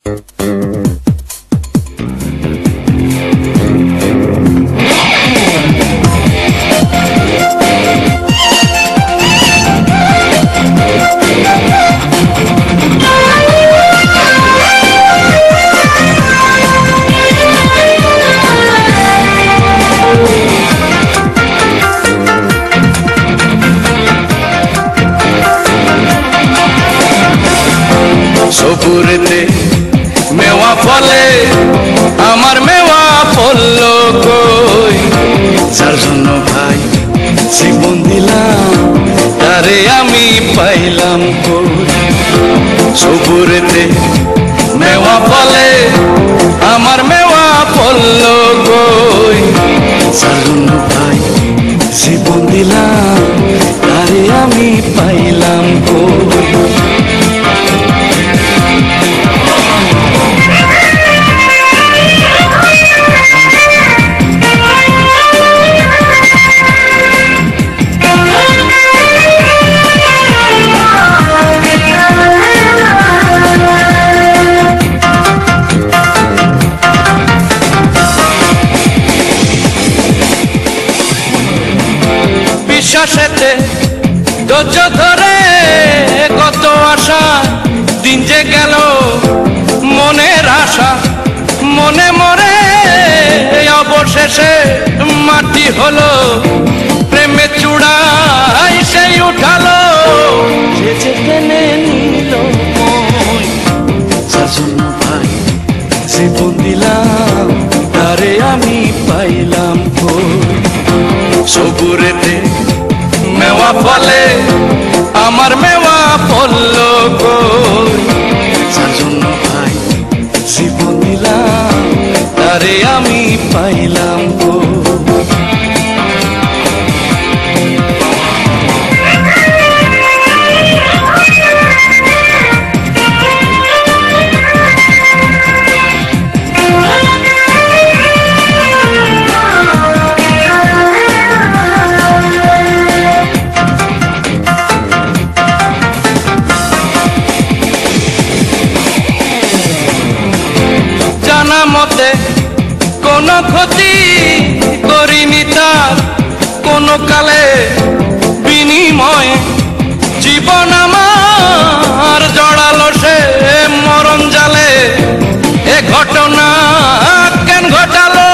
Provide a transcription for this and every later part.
সপুরেতে মেওয়া ফলে আমার মেওয়া ফলল কই, যার জন্য ভাই জীবন দিলাম তারে আমি পাইলাম কই। সপুরেতে মেওয়া ফলে আমার মেওয়া ফলল কই, যার জন্য ভাই জীবন দিলাম তারে আমি পাইলাম কই। বিশ্বাসেতে ধৈর্য ধরে কত আশা দিন যে গেল মনের আশা মনে মরে অবশেষে মাটি হলো, প্রেমে চূড়াই সেই উঠালো যে টেনে নিল মন, যার জন্য ভাই জীবন দিলাম তারে আমি পাইলাম কই। সবুরেতে মেওয়া ফলে আমার মেওয়া ফলল কই, যার জন্য ভাই জীবন দিলাম তারে আমি পাইলাম কই। মতে কোনো ক্ষতি করিনি তার কোনো কালে বিনিময়, জীবন আমার জড়ালো সে মরণ জালে। এ ঘটনা কেন ঘটালো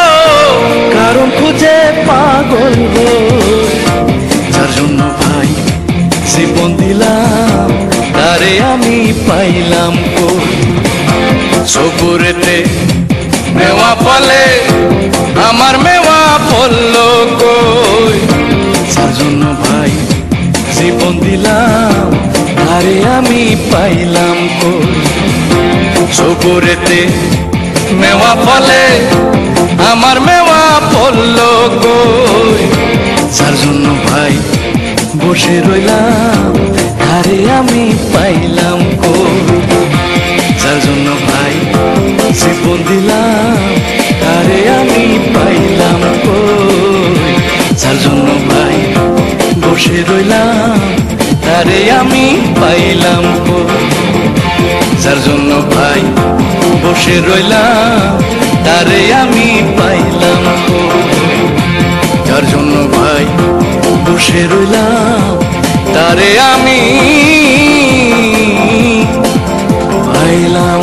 কারণ খুঁজে পাগল যার জন্য ভাই জীবন দিলাম তারে আমি পাইলাম কই। সপুরেতে মেওয়া ফলে আমার মেওয়া ফলল কই, যার জন্য ভাই জীবন দিলাম আরে আমি পাইলাম কই। সপুরেতে মেওয়া ফলে আমার মেওয়া ফলল কই, যার জন্য ভাই বসে রইলাম আরে আমি পাইলাম কই। যার জন্য ভাই জীবন দিলাম তারে আমি পাইলাম কই, যার জন্য ভাই বসে রইলাম তারে আমি পাইলাম কই। যার জন্য ভাই বসে রইলাম তারে আমি পাইলাম কই, যার জন্য ভাই বসে রইলাম তারে আমি পাইলাম।